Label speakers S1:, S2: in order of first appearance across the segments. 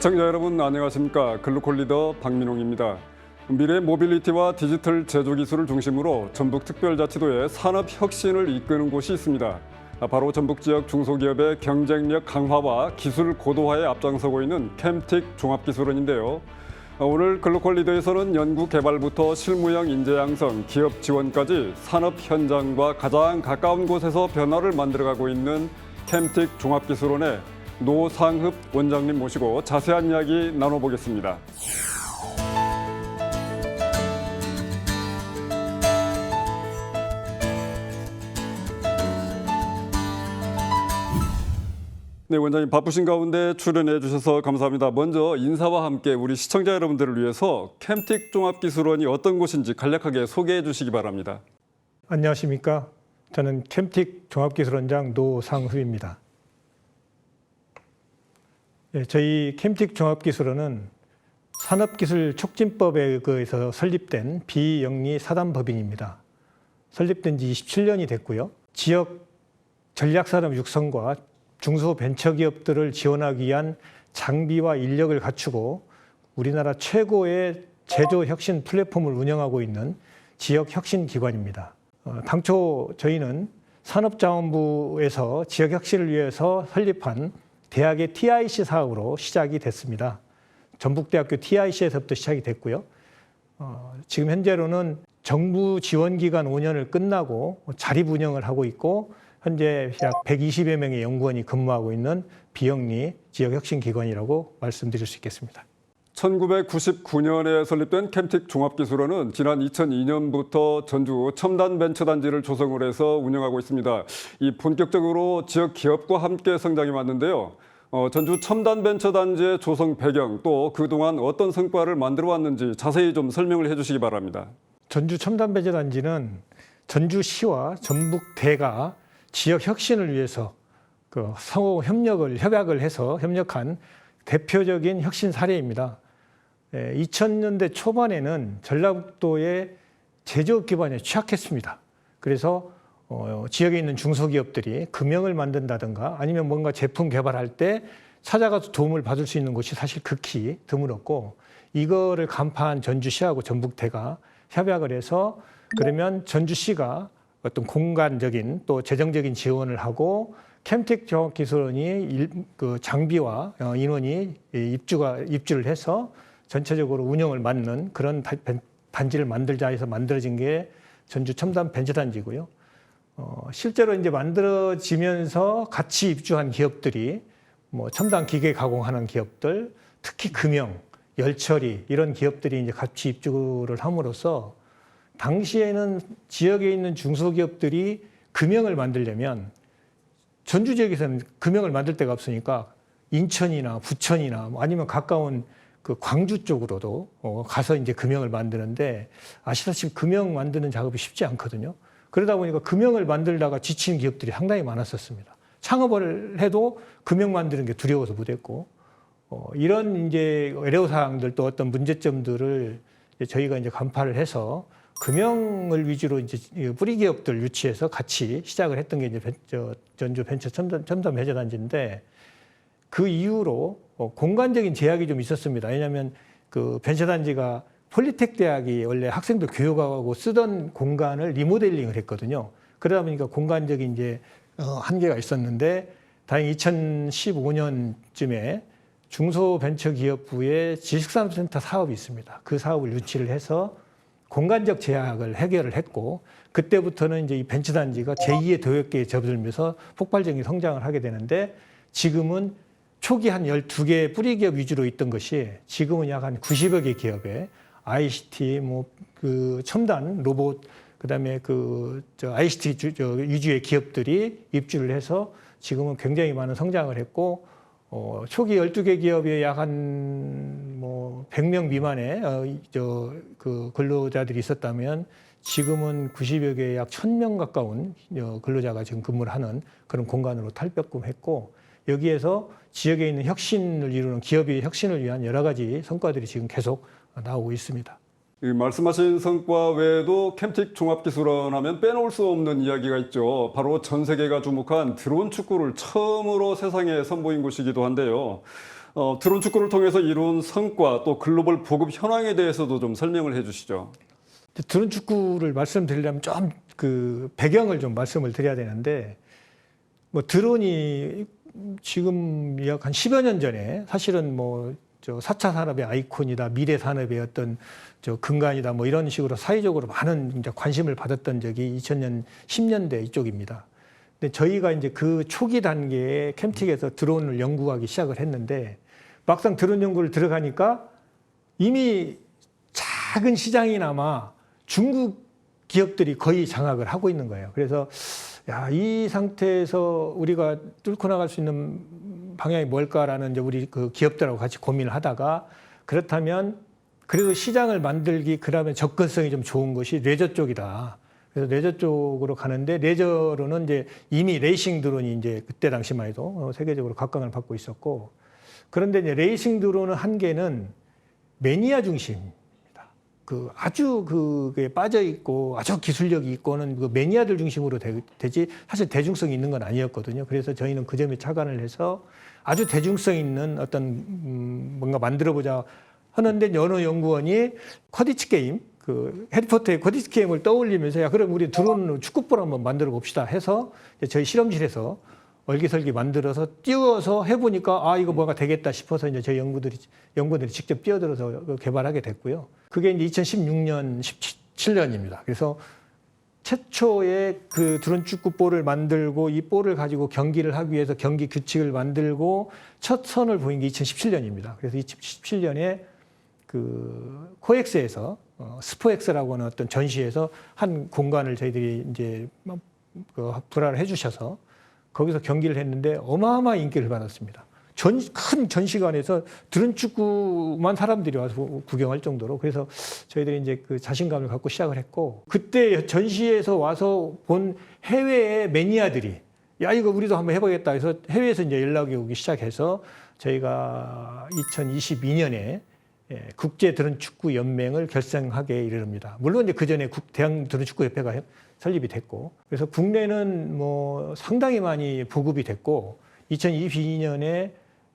S1: 시청자 여러분 안녕하십니까. 글로컬 리더 박민홍입니다. 미래 모빌리티와 디지털 제조 기술을 중심으로 전북특별자치도의 산업 혁신을 이끄는 곳이 있습니다. 바로 전북 지역 중소기업의 경쟁력 강화와 기술 고도화에 앞장서고 있는 캠틱 종합기술원인데요. 오늘 글로컬 리더에서는 연구 개발부터 실무형 인재 양성, 기업 지원까지 산업 현장과 가장 가까운 곳에서 변화를 만들어가고 있는 캠틱 종합기술원의 노상흡 원장님 모시고 자세한 이야기 나눠보겠습니다. 네, 원장님 바쁘신 가운데 출연해 주셔서 감사합니다. 먼저 인사와 함께 우리 시청자 여러분들을 위해서 캠틱 종합기술원이 어떤 곳인지 간략하게 소개해 주시기 바랍니다.
S2: 안녕하십니까. 저는 캠틱 종합기술원장 노상흡입니다. 저희 캠틱 종합기술원은 산업기술촉진법에 의해서 설립된 비영리 사단법인입니다. 설립된 지 27년이 됐고요. 지역 전략산업 육성과 중소벤처기업들을 지원하기 위한 장비와 인력을 갖추고 우리나라 최고의 제조혁신 플랫폼을 운영하고 있는 지역혁신기관입니다. 당초 저희는 산업자원부에서 지역혁신을 위해서 설립한 대학의 TIC 사업으로 시작이 됐습니다. 전북대학교 TIC에서부터 시작이 됐고요. 지금 현재로는 정부 지원기간 5년을 끝나고 자립 운영을 하고 있고 현재 약 120여 명의 연구원이 근무하고 있는 비영리 지역혁신기관이라고 말씀드릴 수 있겠습니다.
S1: 1999년에 설립된 캠틱 종합기술원은 지난 2002년부터 전주 첨단벤처단지를 조성을 해서 운영하고 있습니다. 이 본격적으로 지역 기업과 함께 성장해 왔는데요. 전주 첨단벤처단지의 조성 배경 또 그동안 어떤 성과를 만들어 왔는지 자세히 좀 설명을 해주시기 바랍니다.
S2: 전주 첨단벤처단지는 전주시와 전북대가 지역 혁신을 위해서 상호 협약을 해서 협력한 대표적인 혁신 사례입니다. 2000년대 초반에는 전라북도의 제조업 기반에 취약했습니다. 그래서 지역에 있는 중소기업들이 금형을 만든다든가 아니면 뭔가 제품 개발할 때 찾아가서 도움을 받을 수 있는 곳이 사실 극히 드물었고 이거를 간파한 전주시하고 전북대가 협약을 해서 그러면 전주시가 어떤 공간적인 또 재정적인 지원을 하고 캠틱 종합기술원이 장비와 인원이 입주를 해서 전체적으로 운영을 맡는 그런 단지를 만들자 해서 만들어진 게 전주 첨단 벤처단지고요. 실제로 이제 만들어지면서 같이 입주한 기업들이 뭐 첨단 기계 가공하는 기업들, 특히 금형, 열처리 이런 기업들이 이제 같이 입주를 함으로써 당시에는 지역에 있는 중소기업들이 금형을 만들려면 전주 지역에서는 금형을 만들 데가 없으니까 인천이나 부천이나 아니면 가까운 그 광주 쪽으로도 가서 이제 금형을 만드는데 아시다시피 금형 만드는 작업이 쉽지 않거든요. 그러다 보니까 금형을 만들다가 지치는 기업들이 상당히 많았었습니다. 창업을 해도 금형 만드는 게 두려워서 못했고 이런 이제 애로사항들 또 어떤 문제점들을 저희가 이제 간파를 해서 금형을 위주로 이제 뿌리 기업들 유치해서 같이 시작을 했던 게 이제 전주 벤처 첨단 벤처단지인데 그 이후로 공간적인 제약이 좀 있었습니다. 왜냐하면 그 벤처단지가 폴리텍 대학이 원래 학생들 교육하고 쓰던 공간을 리모델링을 했거든요. 그러다 보니까 공간적인 이제 한계가 있었는데 다행히 2015년쯤에 중소벤처기업부의 지식산업센터 사업이 있습니다. 그 사업을 유치를 해서 공간적 제약을 해결을 했고 그때부터는 이제 이 벤처단지가 제2의 도약계에 접어들면서 폭발적인 성장을 하게 되는데 지금은 초기 한 12개 뿌리 기업 위주로 있던 것이 지금은 약 한 90여 개 기업에 ICT, 그 첨단 로봇, 그다음에 ICT 위주의 기업들이 입주를 해서 지금은 굉장히 많은 성장을 했고 초기 12개 기업에 약 한 100명 미만의 그 근로자들이 있었다면 지금은 90여 개의 약 1000명 가까운 근로자가 지금 근무를 하는 그런 공간으로 탈바꿈했고 여기에서 지역에 있는 혁신을 이루는 기업의 혁신을 위한 여러 가지 성과들이 지금 계속 나오고 있습니다.
S1: 말씀하신 성과 외에도 캠틱 종합기술원 하면 빼놓을 수 없는 이야기가 있죠. 바로 전 세계가 주목한 드론 축구를 처음으로 세상에 선보인 곳이기도 한데요. 드론 축구를 통해서 이룬 성과 또 글로벌 보급 현황에 대해서도 좀 설명을 해주시죠.
S2: 드론 축구를 말씀드리려면 좀 그 배경을 좀 말씀을 드려야 되는데, 뭐 드론이 지금 약 한 10여 년 전에 사실은 뭐 저 4차 산업의 아이콘이다, 미래 산업의 어떤 저 근간이다, 뭐 이런 식으로 사회적으로 많은 이제 관심을 받았던 적이 2000년, 10년대 이쪽입니다. 근데 저희가 이제 그 초기 단계에 캠틱에서 드론을 연구하기 시작을 했는데, 막상 드론 연구를 들어가니까 이미 작은 시장이나마 중국 기업들이 거의 장악을 하고 있는 거예요. 그래서 야, 이 상태에서 우리가 뚫고 나갈 수 있는 방향이 뭘까라는 이제 우리 그 기업들하고 같이 고민을 하다가, 그렇다면 그래도 시장을 만들기 그다음에 접근성이 좀 좋은 것이 레저 쪽이다. 그래서 레저 쪽으로 가는데, 레저로는 이제 이미 레이싱 드론이 이제 그때 당시만 해도 세계적으로 각광을 받고 있었고, 그런데 이제 레이싱 드론의 한계는 매니아 중심입니다. 그 아주 그게 빠져 있고 아주 기술력이 있고는 그 매니아들 중심으로 되지 사실 대중성이 있는 건 아니었거든요. 그래서 저희는 그 점에 착안을 해서 아주 대중성 있는 어떤 뭔가 만들어보자 하는데, 어느 연구원이 쿼디치 게임, 그 해리포터의 쿼디치 게임을 떠올리면서 야, 그럼 우리 드론 축구볼 한번 만들어 봅시다 해서 저희 실험실에서 얼기설기 만들어서 띄워서 해보니까 아, 이거 뭐가 되겠다 싶어서 이제 저희 연구원들이 직접 뛰어들어서 개발하게 됐고요. 그게 이제 2016년, 17년입니다. 그래서 최초의 그 드론 축구볼을 만들고 이 볼을 가지고 경기를 하기 위해서 경기 규칙을 만들고 첫 선을 보인 게 2017년입니다. 그래서 2017년에 그 코엑스에서 스포엑스라고 하는 어떤 전시에서 한 공간을 저희들이 이제 불화를 해주셔서 거기서 경기를 했는데 어마어마한 인기를 받았습니다. 큰 전시관에서 드론 축구만 사람들이 와서 구경할 정도로. 그래서 저희들이 이제 그 자신감을 갖고 시작을 했고, 그때 전시에서 와서 본 해외의 매니아들이 야, 이거 우리도 한번 해보겠다 해서 해외에서 이제 연락이 오기 시작해서 저희가 2022년에 국제 드론 축구 연맹을 결성하게 이르릅니다. 물론 이제 그 전에 대한 드론 축구 협회가 설립이 됐고, 그래서 국내는 뭐 상당히 많이 보급이 됐고, 2022년에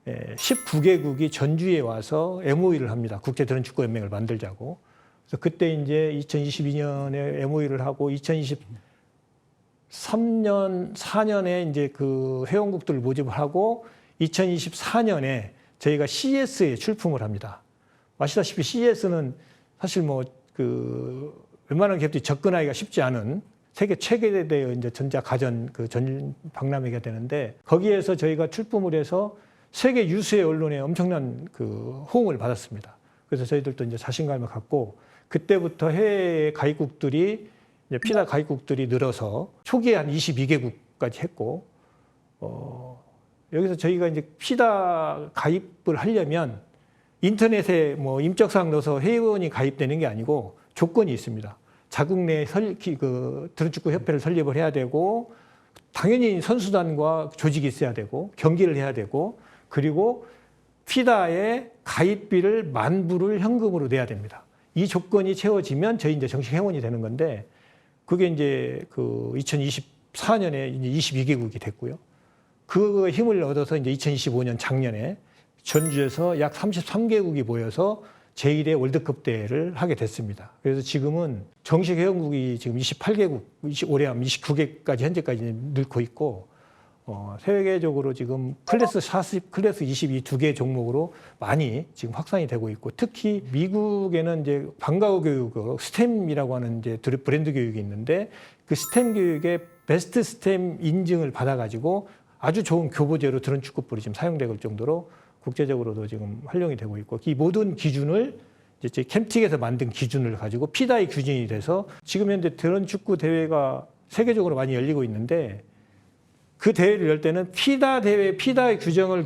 S2: 19개국이 전주에 와서 MOU를 합니다. 국제 드론 축구 연맹을 만들자고. 그래서 그때 이제 2022년에 MOU를 하고 2023년, 4년에 이제 그 회원국들을 모집을 하고 2024년에 저희가 CES에 출품을 합니다. 아시다시피 CES는 사실 뭐 그 웬만한 기업들이 접근하기가 쉽지 않은 세계 최대의 이제 전자 가전 그 전 박람회가 되는데, 거기에서 저희가 출품을 해서 세계 유수의 언론에 엄청난 그 호응을 받았습니다. 그래서 저희들도 이제 자신감을 갖고 그때부터 해외 가입국들이 이제 피다 가입국들이 늘어서 초기에 한 22개국까지 했고, 여기서 저희가 이제 피다 가입을 하려면 인터넷에 뭐 임적사항 넣어서 회원이 가입되는 게 아니고 조건이 있습니다. 자국 내 그 드론 축구 협회를 설립을 해야 되고, 당연히 선수단과 조직이 있어야 되고, 경기를 해야 되고, 그리고 피다의 가입비를 10,000불을 현금으로 내야 됩니다. 이 조건이 채워지면 저희 이제 정식 회원이 되는 건데, 그게 이제 그 2024년에 이제 22개국이 됐고요. 그 힘을 얻어서 이제 2025년 작년에 전주에서 약 33개국이 모여서 제1회 월드컵 대회를 하게 됐습니다. 그래서 지금은 정식 회원국이 지금 28개국, 올해 하면 29개까지 현재까지 늘고 있고, 세계적으로 지금 클래스 40, 클래스 22 두 개 종목으로 많이 지금 확산이 되고 있고, 특히 미국에는 이제 방과후 교육, 스템이라고 하는 이제 브랜드 교육이 있는데, 그 스템 교육의 베스트 스템 인증을 받아가지고 아주 좋은 교보제로 드론 축구볼이 지금 사용될 정도로 국제적으로도 지금 활용이 되고 있고, 이 모든 기준을 이제 캠틱에서 만든 기준을 가지고 피다의 기준이 돼서 지금 현재 드론 축구 대회가 세계적으로 많이 열리고 있는데, 그 대회를 열 때는 피다 대회, 피다의 규정을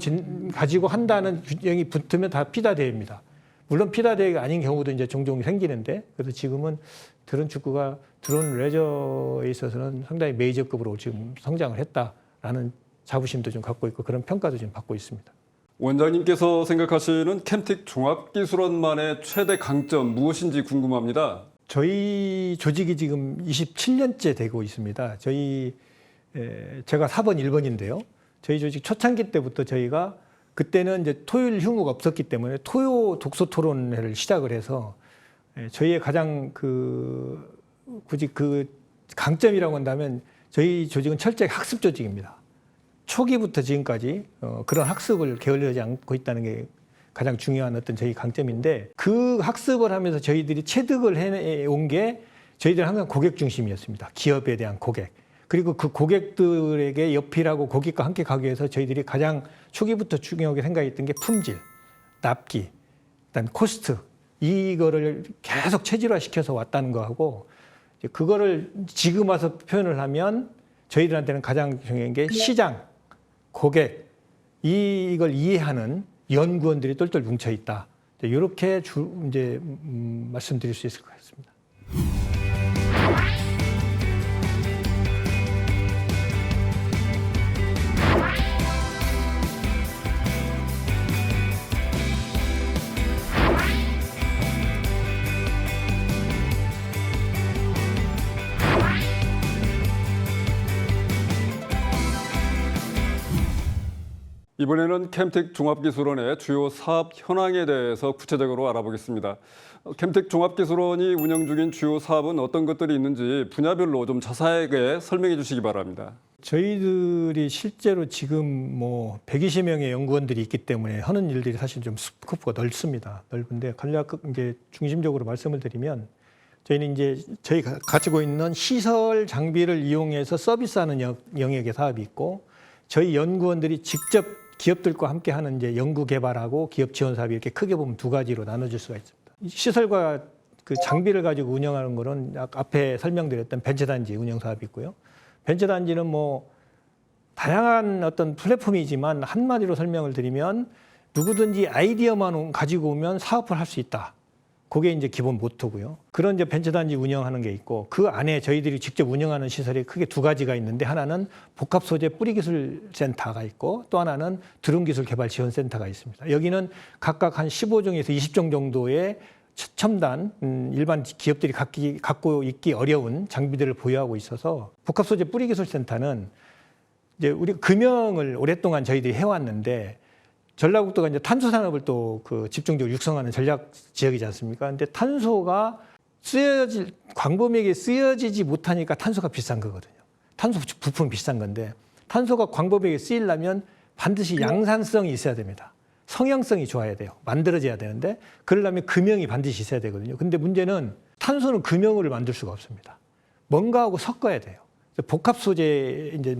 S2: 가지고 한다는 규정이 붙으면 다 피다 대회입니다. 물론 피다 대회가 아닌 경우도 이제 종종 생기는데, 그래서 지금은 드론 축구가 드론 레저에 있어서는 상당히 메이저급으로 지금 성장을 했다라는 자부심도 좀 갖고 있고, 그런 평가도 지금 받고 있습니다.
S1: 원장님께서 생각하시는 캠틱 종합기술원만의 최대 강점 무엇인지 궁금합니다.
S2: 저희 조직이 지금 27년째 되고 있습니다. 제가 4번, 1번인데요. 저희 조직 초창기 때부터 저희가 그때는 이제 토요일 휴무가 없었기 때문에 토요 독서 토론회를 시작을 해서 저희의 가장 굳이 강점이라고 한다면 저희 조직은 철저히 학습 조직입니다. 초기부터 지금까지 그런 학습을 게을리하지 않고 있다는 게 가장 중요한 어떤 저희 강점인데, 그 학습을 하면서 저희들이 체득을 해온 게 저희들은 항상 고객 중심이었습니다. 기업에 대한 고객. 그리고 그 고객들에게 옆이라고 고객과 함께 가기 위해서 저희들이 가장 초기부터 중요하게 생각했던 게 품질, 납기, 그다음에 코스트, 이거를 계속 체질화시켜서 왔다는 거하고, 그거를 지금 와서 표현을 하면 저희들한테는 가장 중요한 게 시장, 고객, 이걸 이해하는 연구원들이 똘똘 뭉쳐 있다. 이렇게 이제 말씀드릴 수 있을 것 같습니다.
S1: 이번에는 캠텍 종합기술원의 주요 사업 현황에 대해서 구체적으로 알아보겠습니다. 캠텍 종합기술원이 운영 중인 주요 사업은 어떤 것들이 있는지 분야별로 좀 자세하게 설명해 주시기 바랍니다.
S2: 저희들이 실제로 지금 120명의 연구원들이 있기 때문에 하는 일들이 사실 좀 스코프가 넓습니다. 넓은데 간략 이제 중심적으로 말씀을 드리면, 저희는 이제 저희가 가지고 있는 시설 장비를 이용해서 서비스하는 영역의 사업이 있고, 저희 연구원들이 직접 기업들과 함께하는 이제 연구 개발하고 기업 지원 사업이 이렇게 크게 보면 두 가지로 나눠질 수가 있습니다. 시설과 그 장비를 가지고 운영하는 거는 앞에 설명드렸던 벤처단지 운영 사업이 있고요. 벤처단지는 다양한 어떤 플랫폼이지만 한마디로 설명을 드리면 누구든지 아이디어만 가지고 오면 사업을 할 수 있다. 그게 이제 기본 모토고요. 그런 이제 벤처단지 운영하는 게 있고, 그 안에 저희들이 직접 운영하는 시설이 크게 두 가지가 있는데, 하나는 복합소재 뿌리기술센터가 있고, 또 하나는 드론기술개발지원센터가 있습니다. 여기는 각각 한 15종에서 20종 정도의 첨단 일반 기업들이 갖고 있기 어려운 장비들을 보유하고 있어서, 복합소재 뿌리기술센터는 이제 우리 금형을 오랫동안 저희들이 해왔는데, 전라북도가 이제 탄소 산업을 또 집중적으로 육성하는 전략 지역이지 않습니까? 근데 탄소가 광범위하게 쓰여지지 못하니까 탄소가 비싼 거거든요. 탄소 부품이 비싼 건데, 탄소가 광범위하게 쓰이려면 반드시 양산성이 있어야 됩니다. 성형성이 좋아야 돼요. 만들어져야 되는데, 그러려면 금형이 반드시 있어야 되거든요. 근데 문제는 탄소는 금형을 만들 수가 없습니다. 뭔가하고 섞어야 돼요. 복합 소재, 이제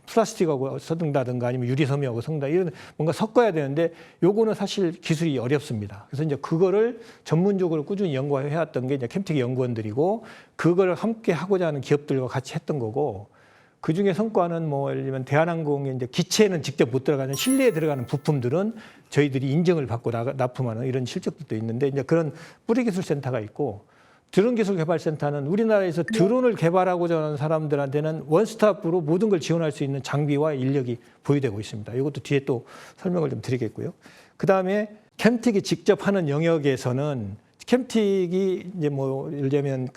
S2: 플라스틱하고 섞는다든가 아니면 유리섬유하고 섞는다, 이런 뭔가 섞어야 되는데, 요거는 사실 기술이 어렵습니다. 그래서 이제 그거를 전문적으로 꾸준히 연구해왔던 게 이제 캠텍 연구원들이고, 그걸 함께 하고자 하는 기업들과 같이 했던 거고, 그 중에 성과는 예를 들면 대한항공의 이제 기체는 직접 못 들어가는 실내에 들어가는 부품들은 저희들이 인증을 받고 납품하는 이런 실적들도 있는데, 이제 그런 뿌리기술센터가 있고, 드론기술개발센터는 우리나라에서 드론을 개발하고자 하는 사람들한테는 원스톱으로 모든 걸 지원할 수 있는 장비와 인력이 보유되고 있습니다. 이것도 뒤에 또 설명을 좀 드리겠고요. 그 다음에 캠텍이 직접 하는 영역에서는 캠텍이 이제 예를 들면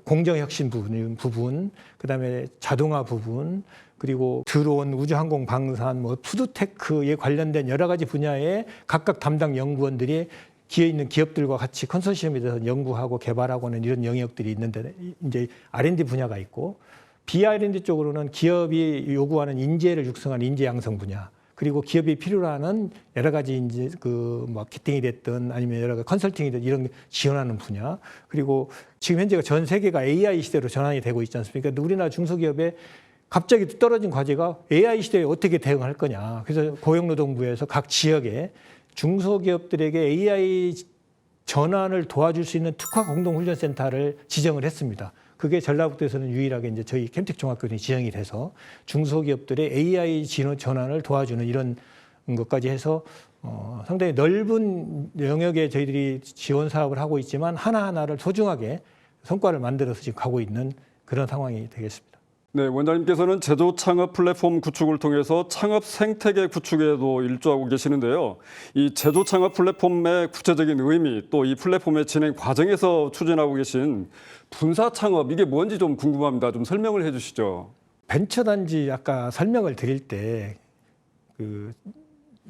S2: 공정혁신 부분, 그 다음에 자동화 부분, 그리고 드론, 우주항공 방산, 푸드테크에 관련된 여러 가지 분야에 각각 담당 연구원들이 기에 있는 기업들과 같이 컨소시엄에 대해서 연구하고 개발하고 하는 이런 영역들이 있는데, 이제 R&D 분야가 있고, 비R&D 쪽으로는 기업이 요구하는 인재를 육성하는 인재 양성 분야, 그리고 기업이 필요로 하는 여러 가지 이제 마케팅이 됐든 아니면 여러 가지 컨설팅이 됐든 이런 지원하는 분야, 그리고 지금 현재가 전 세계가 AI 시대로 전환이 되고 있지 않습니까? 우리나라 중소기업에 갑자기 떨어진 과제가 AI 시대에 어떻게 대응할 거냐. 그래서 고용노동부에서 각 지역에 중소기업들에게 AI 전환을 도와줄 수 있는 특화 공동훈련센터를 지정을 했습니다. 그게 전라북도에서는 유일하게 이제 저희 캠텍 종합교육이 지정이 돼서 중소기업들의 AI 전환을 도와주는 이런 것까지 해서 상당히 넓은 영역에 저희들이 지원 사업을 하고 있지만, 하나하나를 소중하게 성과를 만들어서 지금 가고 있는 그런 상황이 되겠습니다.
S1: 네, 원장님께서는 제조 창업 플랫폼 구축을 통해서 창업 생태계 구축에도 일조하고 계시는데요. 이 제조 창업 플랫폼의 구체적인 의미, 또 이 플랫폼의 진행 과정에서 추진하고 계신 분사 창업, 이게 뭔지 좀 궁금합니다. 좀 설명을 해 주시죠.
S2: 벤처단지 아까 설명을 드릴 때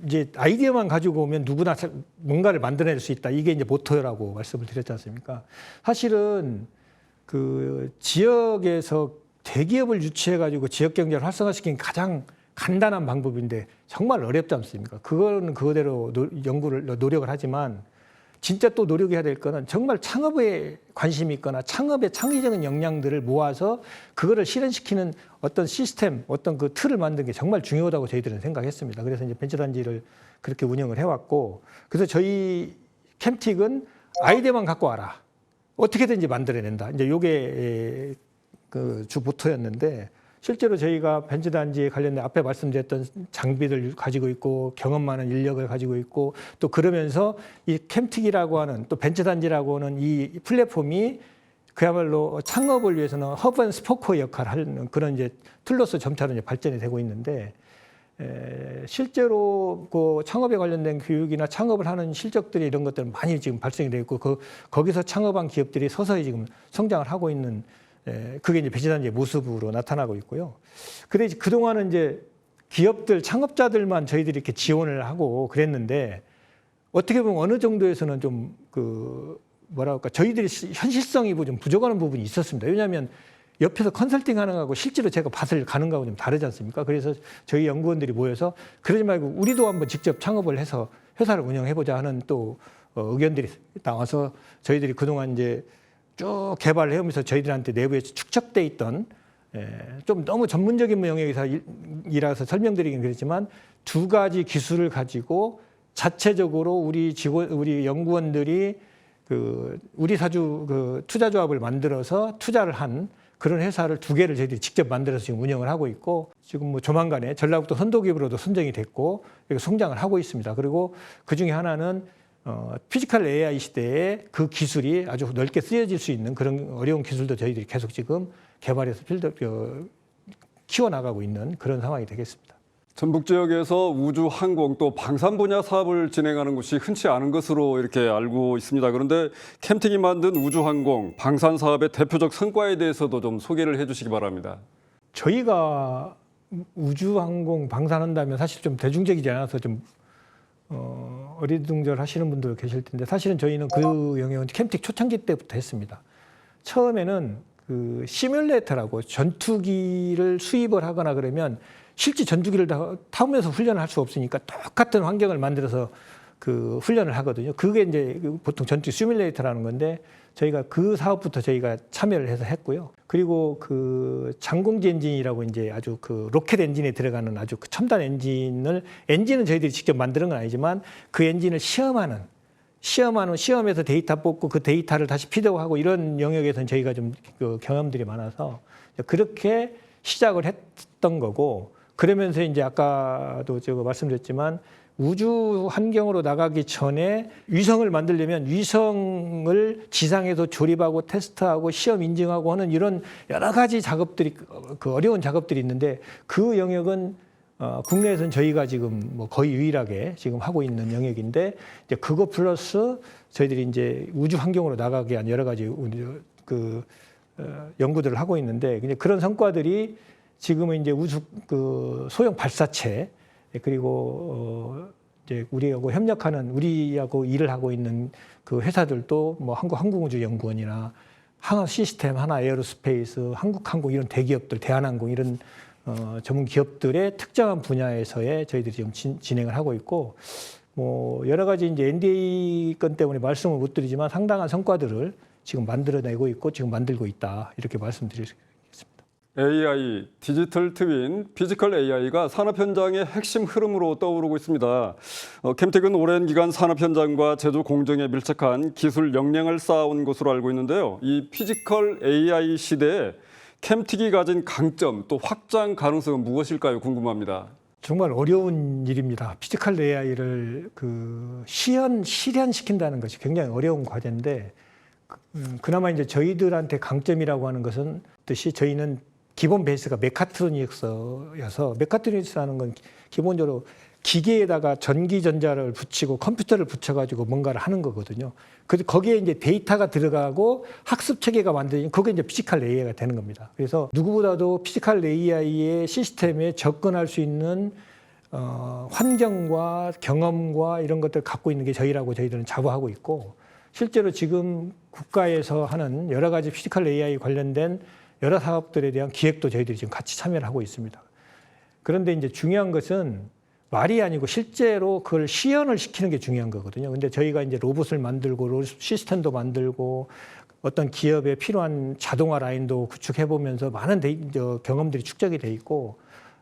S2: 이제 아이디어만 가지고 오면 누구나 뭔가를 만들어낼 수 있다. 이게 이제 모토라고 말씀을 드렸지 않습니까? 사실은 그 지역에서 대기업을 유치해가지고 지역 경제를 활성화시키는 가장 간단한 방법인데 정말 어렵지 않습니까? 그거는 그거대로 노력을 하지만 진짜 또 노력해야 될 거는 정말 창업에 관심이 있거나 창업의 창의적인 역량들을 모아서 그거를 실현시키는 어떤 시스템, 어떤 그 틀을 만드는 게 정말 중요하다고 저희들은 생각했습니다. 그래서 이제 벤처단지를 그렇게 운영을 해왔고, 그래서 저희 캠틱은 아이디어만 갖고 와라. 어떻게든지 만들어낸다. 이제 요게 그 주 모토였는데, 실제로 저희가 벤처단지에 관련된 앞에 말씀드렸던 장비들 가지고 있고 경험 많은 인력을 가지고 있고 또 그러면서 이 캠틱이라고 하는 또 벤처단지라고 하는 이 플랫폼이 그야말로 창업을 위해서는 허브 앤 스포커 역할을 하는 그런 이제 툴로서 점차로 이제 발전이 되고 있는데, 실제로 그 창업에 관련된 교육이나 창업을 하는 실적들이 이런 것들은 많이 지금 발생이 되어 있고 거기서 창업한 기업들이 서서히 지금 성장을 하고 있는, 그게 이제 벤처단지의 모습으로 나타나고 있고요. 근데 그동안은 이제 기업들, 창업자들만 저희들이 이렇게 지원을 하고 그랬는데, 어떻게 보면 어느 정도에서는 좀 뭐랄까, 저희들이 현실성이 좀 부족한 부분이 있었습니다. 왜냐하면 옆에서 컨설팅 하는 거하고 실제로 제가 밭을 가는 거하고 좀 다르지 않습니까? 그래서 저희 연구원들이 모여서 그러지 말고 우리도 한번 직접 창업을 해서 회사를 운영해보자 하는 또 의견들이 나와서 저희들이 그동안 이제 쭉 개발을 해오면서 저희들한테 내부에 축적돼 있던, 좀 너무 전문적인 영역이라서 설명드리긴 그렇지만 두 가지 기술을 가지고 자체적으로 우리 연구원들이 우리 사주 투자조합을 만들어서 투자를 한 그런 회사를 두 개를 저희들이 직접 만들어서 지금 운영을 하고 있고, 지금 뭐 조만간에 전라북도 선도기업으로도 선정이 됐고 성장을 하고 있습니다. 그리고 그 중에 하나는 피지컬 AI 시대에 그 기술이 아주 넓게 쓰여질 수 있는 그런 어려운 기술도 저희들이 계속 지금 개발해서 키워나가고 있는 그런 상황이 되겠습니다.
S1: 전북 지역에서 우주, 항공 또 방산 분야 사업을 진행하는 곳이 흔치 않은 것으로 이렇게 알고 있습니다. 그런데 캠틱이 만든 우주, 항공, 방산 사업의 대표적 성과에 대해서도 좀 소개를 해주시기 바랍니다.
S2: 저희가 우주, 항공, 방산한다면 사실 좀 대중적이지 않아서 좀 어리둥절 하시는 분도 계실 텐데, 사실은 저희는 그 영역은 캠틱 초창기 때부터 했습니다. 처음에는 그 시뮬레이터라고 전투기를 수입을 하거나 그러면 실제 전투기를 타면서 훈련을 할 수 없으니까 똑같은 환경을 만들어서 그 훈련을 하거든요. 그게 이제 보통 전투기 시뮬레이터라는 건데, 저희가 그 사업부터 저희가 참여를 해서 했고요. 그리고 그 장공지 엔진이라고 이제 아주 그 로켓 엔진에 들어가는 아주 그 첨단 엔진은 저희들이 직접 만드는 건 아니지만 그 엔진을 시험에서 데이터 뽑고 그 데이터를 다시 피드하고 이런 영역에서는 저희가 좀 그 경험들이 많아서 그렇게 시작을 했던 거고, 그러면서 이제 아까도 제가 말씀드렸지만 우주 환경으로 나가기 전에 위성을 만들려면 위성을 지상에서 조립하고 테스트하고 시험 인증하고 하는 이런 여러 가지 작업들이, 그 어려운 작업들이 있는데, 그 영역은 국내에서는 저희가 지금 뭐 거의 유일하게 지금 하고 있는 영역인데, 이제 그거 플러스 저희들이 이제 우주 환경으로 나가기 위한 여러 가지 연구들을 하고 있는데, 그런 성과들이 지금은 이제 우주 소형 발사체, 그리고 이제 우리하고 일을 하고 있는 그 회사들도 뭐 한국항공우주연구원이나 항공 시스템, 하나 에어로스페이스, 한국항공 이런 대기업들, 대한항공 이런 전문 기업들의 특정한 분야에서의 저희들이 지금 진행을 하고 있고, 뭐 여러 가지 이제 NDA 건 때문에 말씀을 못 드리지만 상당한 성과들을 지금 만들어내고 있고 지금 만들고 있다, 이렇게 말씀드리겠습니다.
S1: AI, 디지털 트윈, 피지컬 AI가 산업 현장의 핵심 흐름으로 떠오르고 있습니다. 캠틱은 오랜 기간 산업 현장과 제조 공정에 밀착한 기술 역량을 쌓아온 것으로 알고 있는데요. 이 피지컬 AI 시대에 캠틱이 가진 강점 또 확장 가능성은 무엇일까요? 궁금합니다.
S2: 정말 어려운 일입니다. 피지컬 AI를 실현시킨다는 것이 굉장히 어려운 과제인데, 그나마 이제 저희들한테 강점이라고 하는 것은 뜻이 저희는 기본 베이스가 메카트로닉스여서, 메카트로닉스라는 건 기본적으로 기계에다가 전기전자를 붙이고 컴퓨터를 붙여가지고 뭔가를 하는 거거든요. 그래서 거기에 이제 데이터가 들어가고 학습 체계가 만들어지면 그게 이제 피지컬 AI가 되는 겁니다. 그래서 누구보다도 피지컬 AI의 시스템에 접근할 수 있는 환경과 경험과 이런 것들을 갖고 있는 게 저희들은 자부하고 있고, 실제로 지금 국가에서 하는 여러 가지 피지컬 AI 관련된 여러 사업들에 대한 기획도 저희들이 지금 같이 참여를 하고 있습니다. 그런데 이제 중요한 것은 말이 아니고 실제로 그걸 시연을 시키는 게 중요한 거거든요. 근데 저희가 이제 로봇을 만들고 시스템도 만들고 어떤 기업에 필요한 자동화 라인도 구축해 보면서 많은 경험들이 축적이 돼 있고,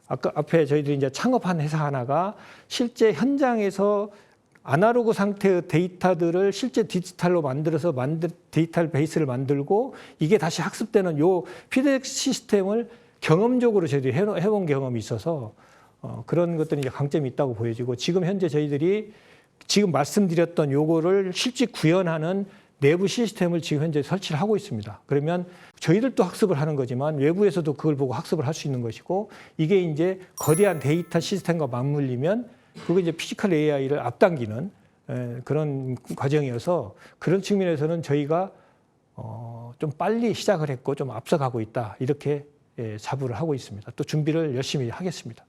S2: 아까 앞에 저희들이 이제 창업한 회사 하나가 실제 현장에서 아날로그 상태의 데이터들을 실제 디지털로 만들어서 데이터 베이스를 만들고 이게 다시 학습되는 요 피드백 시스템을 경험적으로 저희들이 해본 경험이 있어서 그런 것들이 이제 강점이 있다고 보여지고, 지금 현재 저희들이 지금 말씀드렸던 요거를 실제 구현하는 내부 시스템을 지금 현재 설치를 하고 있습니다. 그러면 저희들도 학습을 하는 거지만 외부에서도 그걸 보고 학습을 할 수 있는 것이고, 이게 이제 거대한 데이터 시스템과 맞물리면 그게 이제 피지컬 AI를 앞당기는 그런 과정이어서, 그런 측면에서는 저희가 좀 빨리 시작을 했고 좀 앞서가고 있다, 이렇게 자부를 하고 있습니다. 또 준비를 열심히 하겠습니다.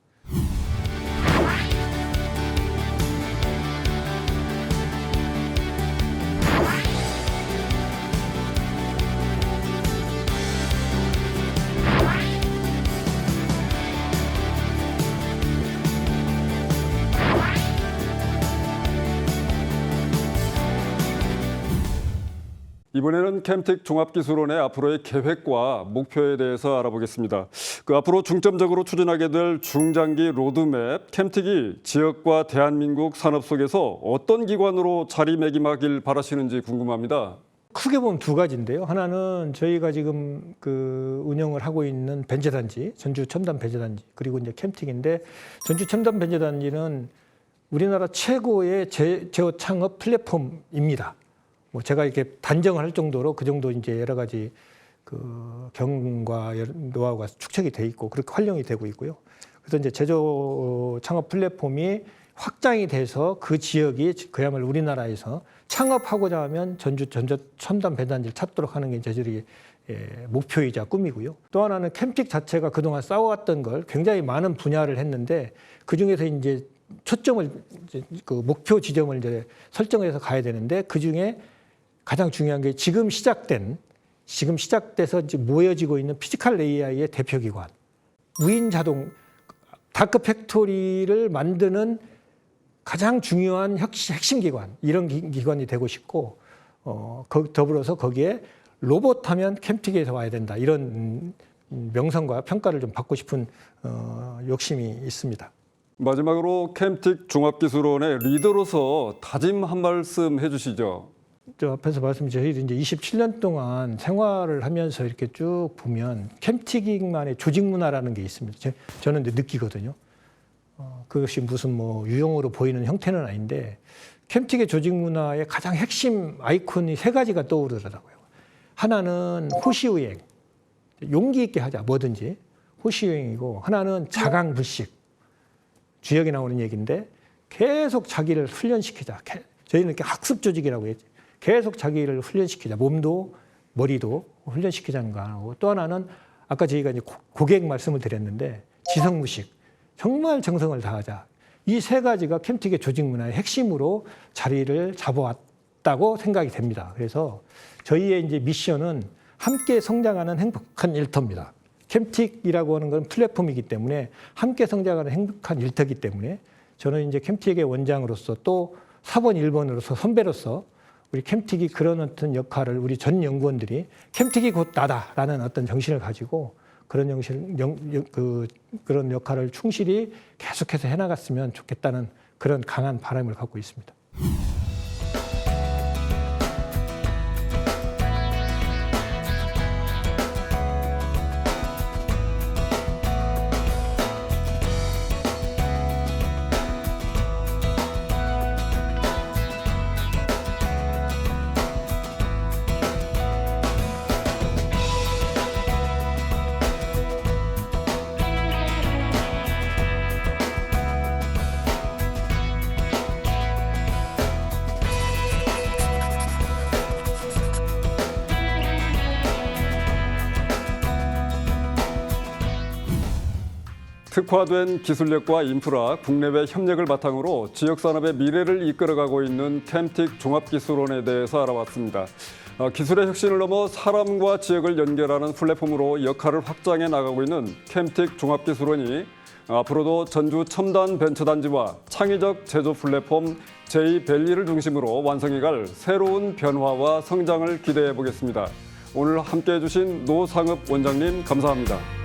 S1: 이번에는 캠틱 종합기술원의 앞으로의 계획과 목표에 대해서 알아보겠습니다. 그 앞으로 중점적으로 추진하게 될 중장기 로드맵, 캠틱이 지역과 대한민국 산업 속에서 어떤 기관으로 자리매김하길 바라시는지 궁금합니다.
S2: 크게 보면 두 가지인데요. 하나는 저희가 지금 그 운영을 하고 있는 벤처단지, 전주 첨단 벤처단지, 그리고 이제 캠틱인데, 전주 첨단 벤처단지는 우리나라 최고의 제어 창업 플랫폼입니다. 뭐 제가 이렇게 단정을 할 정도로 그 정도 이제 여러 가지 그 경험과 노하우가 축적이 돼 있고 그렇게 활용이 되고 있고요. 그래서 이제 제조 창업 플랫폼이 확장이 돼서 그 지역이 그야말로 우리나라에서 창업하고자 하면 전주 첨단 벤처단지를 찾도록 하는 게 저희들이 목표이자 꿈이고요. 또 하나는 캠틱 자체가 그동안 쌓아왔던 걸 굉장히 많은 분야를 했는데, 그 중에서 이제 초점을 그 목표 지점을 이제 설정해서 가야 되는데, 그 중에 가장 중요한 게 지금 시작돼서 이제 모여지고 있는 피지컬 AI의 대표기관, 무인 자동 다크 팩토리를 만드는 가장 중요한 핵심 기관, 이런 기관이 되고 싶고, 더불어서 거기에 로봇 하면 캠틱에서 와야 된다, 이런 명성과 평가를 좀 받고 싶은 욕심이 있습니다.
S1: 마지막으로 캠틱 종합기술원의 리더로서 다짐 한 말씀 해주시죠.
S2: 저 앞에서 말씀드린 저희도 이제 27년 동안 생활을 하면서 이렇게 쭉 보면 캠틱만의 조직 문화라는 게 있습니다. 저는 이제 느끼거든요. 그것이 무슨 뭐 유형으로 보이는 형태는 아닌데, 캠틱의 조직 문화의 가장 핵심 아이콘이 세 가지가 떠오르더라고요. 하나는 호시우행, 용기 있게 하자, 뭐든지 호시우행이고, 하나는 자강불식, 주역에 나오는 얘기인데 계속 자기를 훈련시키자. 저희는 이렇게 학습 조직이라고 했죠. 계속 자기를 훈련시키자. 몸도 머리도 훈련시키자는 거 하고, 또 하나는 아까 저희가 이제 고객 말씀을 드렸는데 지성무식, 정말 정성을 다하자. 이 세 가지가 캠틱의 조직 문화의 핵심으로 자리를 잡아왔다고 생각이 됩니다. 그래서 저희의 이제 미션은 함께 성장하는 행복한 일터입니다. 캠틱이라고 하는 건 플랫폼이기 때문에 함께 성장하는 행복한 일터이기 때문에, 저는 이제 캠틱의 원장으로서 또 사번 1번으로서 선배로서 우리 캠틱이 그런 어떤 역할을, 우리 전 연구원들이 캠틱이 곧 나다라는 어떤 정신을 가지고 그런 그런 역할을 충실히 계속해서 해나갔으면 좋겠다는 그런 강한 바람을 갖고 있습니다.
S1: 특화된 기술력과 인프라, 국내외 협력을 바탕으로 지역산업의 미래를 이끌어가고 있는 캠틱 종합기술원에 대해서 알아봤습니다. 기술의 혁신을 넘어 사람과 지역을 연결하는 플랫폼으로 역할을 확장해 나가고 있는 캠틱 종합기술원이 앞으로도 전주 첨단 벤처단지와 창의적 제조 플랫폼 제이밸리를 중심으로 완성해갈 새로운 변화와 성장을 기대해 보겠습니다. 오늘 함께해 주신 노상읍 원장님 감사합니다.